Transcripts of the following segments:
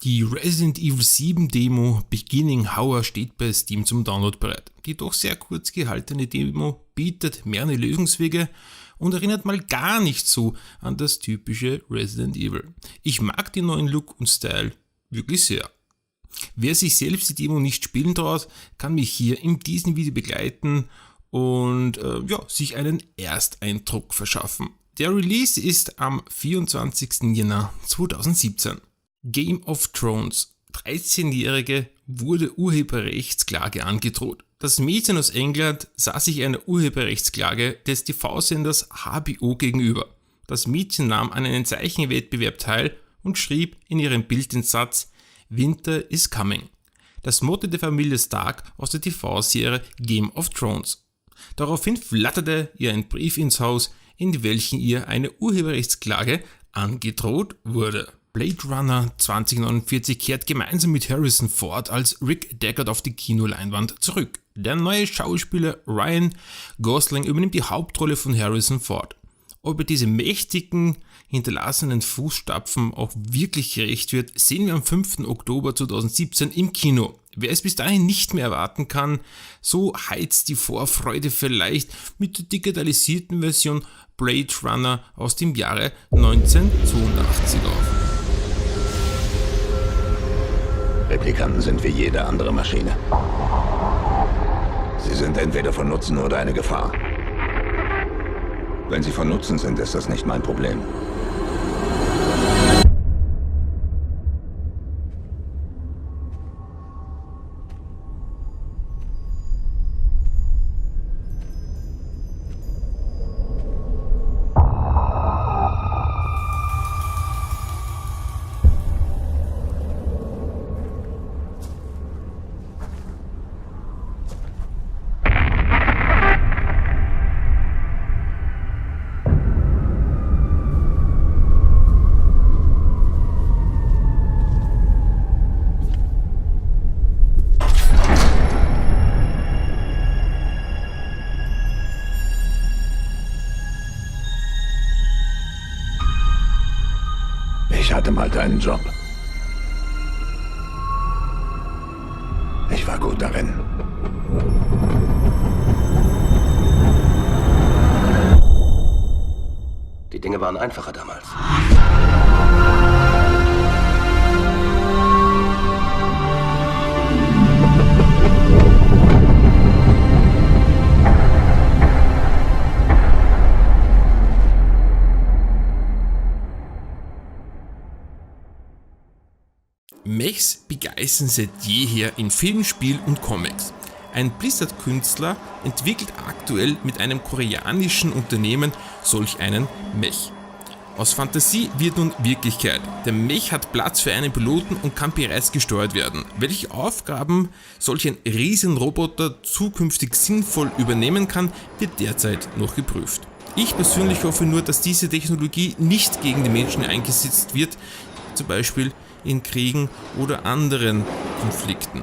Die Resident Evil 7 Demo Beginning Hour steht bei Steam zum Download bereit. Die doch sehr kurz gehaltene Demo bietet mehrere Lösungswege und erinnert mal gar nicht so an das typische Resident Evil. Ich mag den neuen Look und Style wirklich sehr. Wer sich selbst die Demo nicht spielen traut, kann mich hier in diesem Video begleiten und sich einen Ersteindruck verschaffen. Der Release ist am 24. Jänner 2017. Game of Thrones. 13-Jährige wurde Urheberrechtsklage angedroht. Das Mädchen aus England sah sich einer Urheberrechtsklage des TV-Senders HBO gegenüber. Das Mädchen nahm an einem Zeichenwettbewerb teil und schrieb in ihrem Bild den Satz "Winter is coming", das Motto der Familie Stark aus der TV-Serie Game of Thrones. Daraufhin flatterte ihr ein Brief ins Haus, in welchem ihr eine Urheberrechtsklage angedroht wurde. Blade Runner 2049 kehrt gemeinsam mit Harrison Ford als Rick Deckard auf die Kinoleinwand zurück. Der neue Schauspieler Ryan Gosling übernimmt die Hauptrolle von Harrison Ford. Ob er diese mächtigen hinterlassenen Fußstapfen auch wirklich gerecht wird, sehen wir am 5. Oktober 2017 im Kino. Wer es bis dahin nicht mehr erwarten kann, so heizt die Vorfreude vielleicht mit der digitalisierten Version Blade Runner aus dem Jahre 1982 auf. Replikanten sind wie jede andere Maschine. Sie sind entweder von Nutzen oder eine Gefahr. Wenn sie von Nutzen sind, ist das nicht mein Problem. Ich hatte mal deinen Job. Ich war gut darin. Die Dinge waren einfacher damals. Mechs begeistern seit jeher in Film, Spiel und Comics. Ein Blizzard-Künstler entwickelt aktuell mit einem koreanischen Unternehmen solch einen Mech. Aus Fantasie wird nun Wirklichkeit. Der Mech hat Platz für einen Piloten und kann bereits gesteuert werden. Welche Aufgaben solch ein Riesenroboter zukünftig sinnvoll übernehmen kann, wird derzeit noch geprüft. Ich persönlich hoffe nur, dass diese Technologie nicht gegen die Menschen eingesetzt wird, zum Beispiel in Kriegen oder anderen Konflikten.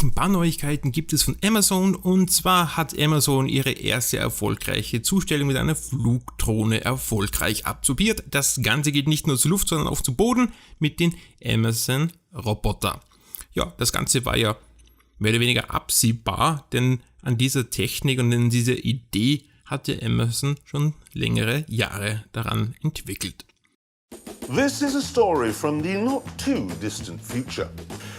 ein paar Neuigkeiten gibt es von Amazon, und zwar hat Amazon ihre erste erfolgreiche Zustellung mit einer Flugdrohne erfolgreich absolviert. Das Ganze geht nicht nur zur Luft, sondern auch zu Boden mit den Amazon Roboter. Ja, das Ganze war ja mehr oder weniger absehbar, denn an dieser Technik und an dieser Idee hatte Amazon schon längere Jahre daran entwickelt. This is a story from the not too distant future.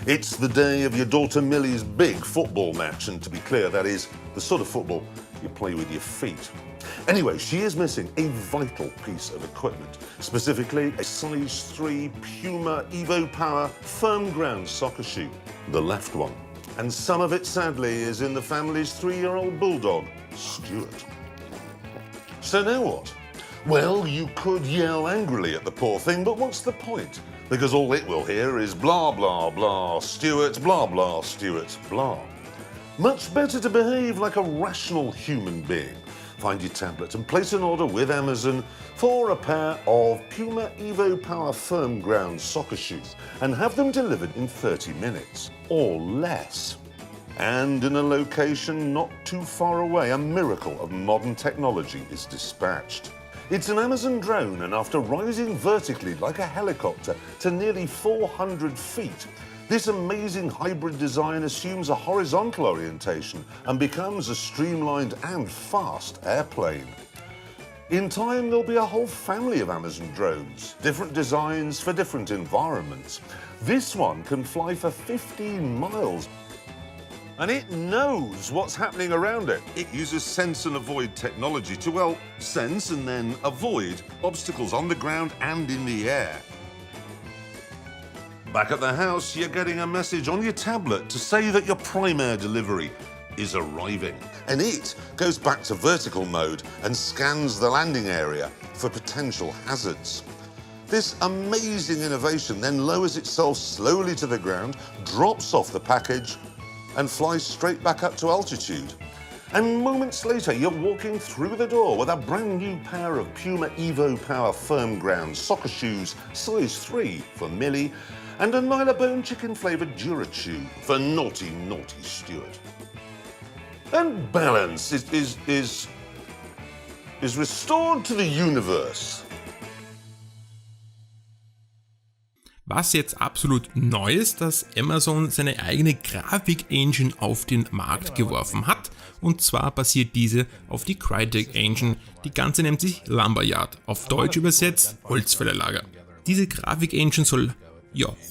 It's the day of your daughter Millie's big football match, and to be clear, that is the sort of football you play with your feet. Anyway, she is missing a vital piece of equipment, specifically a size 3 Puma Evo Power firm ground soccer shoe, the left one. And some of it, sadly, is in the family's 3-year-old bulldog, Stuart. So now what? Well, you could yell angrily at the poor thing, but what's the point? Because all it will hear is blah, blah, blah, Stuart, blah, blah, Stuart, blah. Much better to behave like a rational human being. Find your tablet and place an order with Amazon for a pair of Puma Evo Power firm ground soccer shoes and have them delivered in 30 minutes or less. And in a location not too far away, a miracle of modern technology is dispatched. It's an Amazon drone, and after rising vertically like a helicopter to nearly 400 feet, this amazing hybrid design assumes a horizontal orientation and becomes a streamlined and fast airplane. In time, there'll be a whole family of Amazon drones, different designs for different environments. This one can fly for 15 miles. And it knows what's happening around it. It uses sense and avoid technology to, well, sense and then avoid obstacles on the ground and in the air. Back at the house, you're getting a message on your tablet to say that your Prime Air delivery is arriving. And it goes back to vertical mode and scans the landing area for potential hazards. This amazing innovation then lowers itself slowly to the ground, drops off the package, and flies straight back up to altitude. And moments later, you're walking through the door with a brand new pair of Puma Evo Power firm ground soccer shoes, size 3 for Millie, and a Nylabone chicken flavoured Durachew for naughty, naughty Stuart. And balance is restored to the universe. Was jetzt absolut neu ist, dass Amazon seine eigene Grafik-Engine auf den Markt geworfen hat, und zwar basiert diese auf die Crytek-Engine. Die ganze nennt sich Lumberyard, auf Deutsch übersetzt Holzfällerlager. Diese Grafik-Engine soll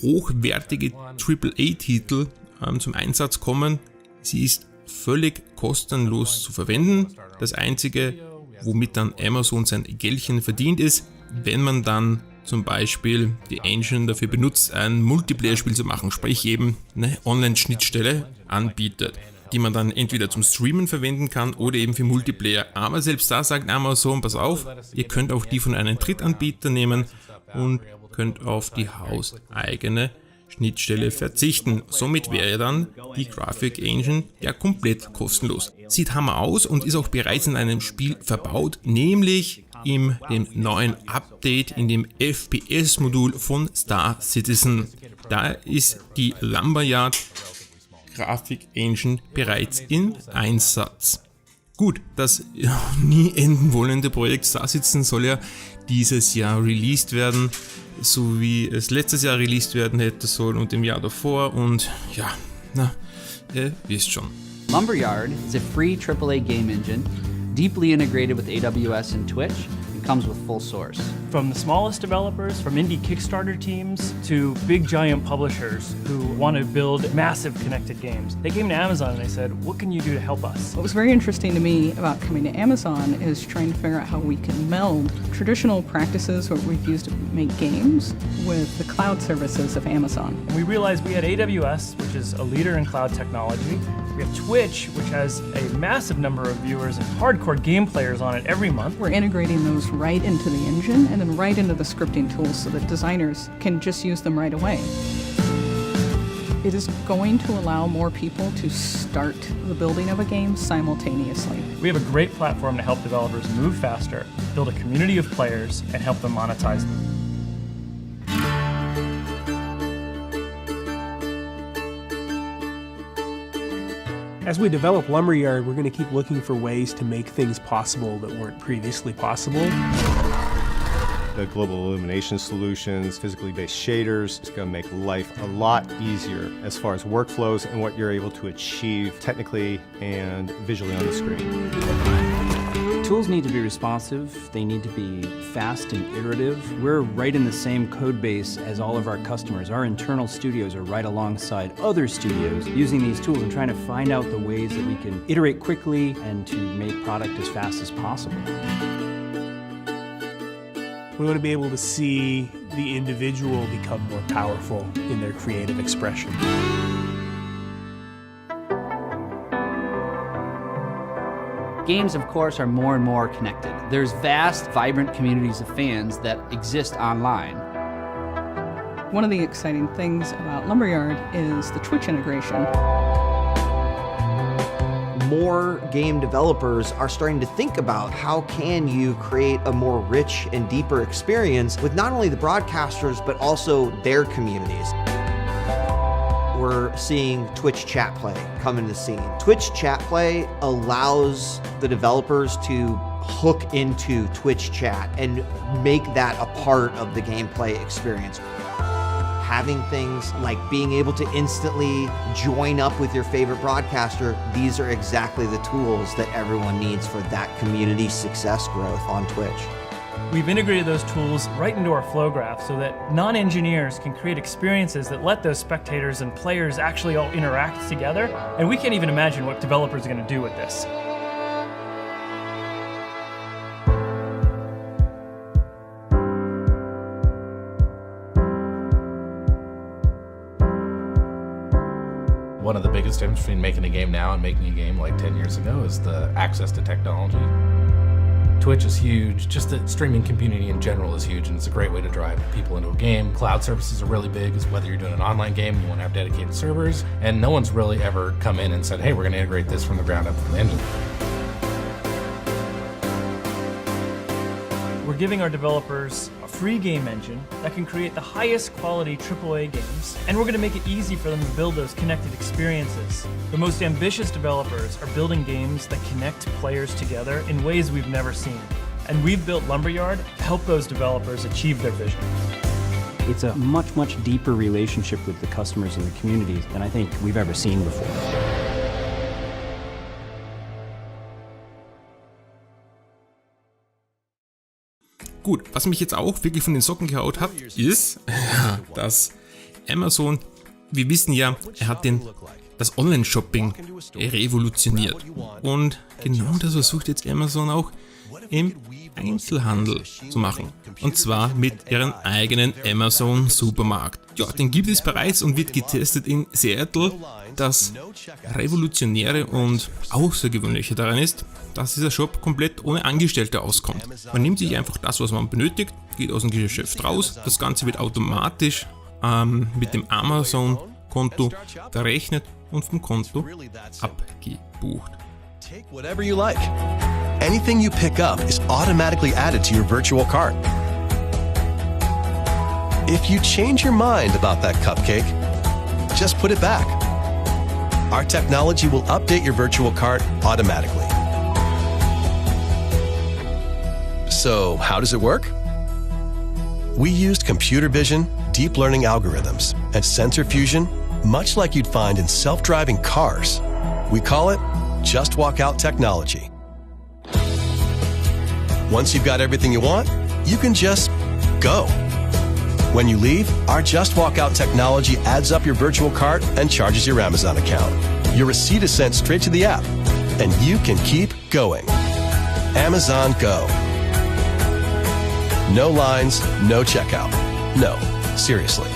hochwertige AAA-Titel zum Einsatz kommen. Sie ist völlig kostenlos zu verwenden. Das einzige, womit dann Amazon sein Geldchen verdient, ist, wenn man dann zum Beispiel die Engine dafür benutzt, ein Multiplayer-Spiel zu machen, sprich eben eine Online-Schnittstelle anbietet, die man dann entweder zum Streamen verwenden kann oder eben für Multiplayer. Aber selbst da sagt Amazon, pass auf, ihr könnt auch die von einem Drittanbieter nehmen und könnt auf die hauseigene Schnittstelle verzichten. Somit wäre dann die Grafik Engine ja komplett kostenlos. Sieht hammer aus und ist auch bereits in einem Spiel verbaut, nämlich in dem neuen Update, in dem FPS-Modul von Star Citizen. Da ist die Lumberyard Grafik Engine bereits in Einsatz. Gut, das nie enden wollende Projekt Star Citizen soll ja dieses Jahr released werden, so wie es letztes Jahr released werden hätte sollen und im Jahr davor, und ihr wisst schon. Lumberyard is a free AAA game engine, deeply integrated with AWS and Twitch, and comes with full source. From the smallest developers, from indie Kickstarter teams, to big giant publishers who want to build massive connected games. They came to Amazon and they said, what can you do to help us? What was very interesting to me about coming to Amazon is trying to figure out how we can meld traditional practices, what we've used to make games, with the cloud services of Amazon. And we realized we had AWS, which is a leader in cloud technology. We have Twitch, which has a massive number of viewers and hardcore game players on it every month. We're integrating those right into the engine and then right into the scripting tools so that designers can just use them right away. It is going to allow more people to start the building of a game simultaneously. We have a great platform to help developers move faster, build a community of players, and help them monetize them. As we develop Lumberyard, we're going to keep looking for ways to make things possible that weren't previously possible. The global illumination solutions, physically based shaders, it's going to make life a lot easier as far as workflows and what you're able to achieve technically and visually on the screen. Tools need to be responsive, they need to be fast and iterative. We're right in the same code base as all of our customers. Our internal studios are right alongside other studios using these tools and trying to find out the ways that we can iterate quickly and to make product as fast as possible. We want to be able to see the individual become more powerful in their creative expression. Games, of course, are more and more connected. There's vast, vibrant communities of fans that exist online. One of the exciting things about Lumberyard is the Twitch integration. More game developers are starting to think about how can you create a more rich and deeper experience with not only the broadcasters, but also their communities. We're seeing Twitch chat play come into the scene. Twitch chat play allows the developers to hook into Twitch chat and make that a part of the gameplay experience. Having things like being able to instantly join up with your favorite broadcaster, these are exactly the tools that everyone needs for that community success growth on Twitch. We've integrated those tools right into our flow graph so that non-engineers can create experiences that let those spectators and players actually all interact together, and we can't even imagine what developers are going to do with this. One of the biggest differences between making a game now and making a game like 10 years ago is the access to technology. Twitch is huge, just the streaming community in general is huge, and it's a great way to drive people into a game. Cloud services are really big, is whether you're doing an online game, you want to have dedicated servers, and no one's really ever come in and said, hey, we're going to integrate this from the ground up from the engine. We're giving our developers a free game engine that can create the highest quality AAA games, and we're going to make it easy for them to build those connected experiences. The most ambitious developers are building games that connect players together in ways we've never seen. And we've built Lumberyard to help those developers achieve their vision. It's a much, much deeper relationship with the customers and the communities than I think we've ever seen before. Gut, was mich jetzt auch wirklich von den Socken gehaut hat, ist, dass Amazon, wir wissen ja, er hat das Online-Shopping revolutioniert. Und genau das versucht jetzt Amazon auch im Einzelhandel zu machen. Und zwar mit ihrem eigenen Amazon-Supermarkt. Ja, den gibt es bereits und wird getestet in Seattle. Das Revolutionäre und Außergewöhnliche daran ist, dass dieser Shop komplett ohne Angestellte auskommt. Man nimmt sich einfach das, was man benötigt, geht aus dem Geschäft raus, das Ganze wird automatisch mit dem Amazon-Konto verrechnet und vom Konto abgebucht. Take whatever you like. Anything you pick up is automatically added to your virtual cart. If you change your mind about that cupcake, just put it back. Our technology will update your virtual cart automatically. So, how does it work? We used computer vision, deep learning algorithms, and sensor fusion, much like you'd find in self-driving cars. We call it Just Walk Out technology. Once you've got everything you want, you can just go. When you leave, our Just Walk Out technology adds up your virtual cart and charges your Amazon account. Your receipt is sent straight to the app, and you can keep going. Amazon Go. No lines, no checkout. No, seriously.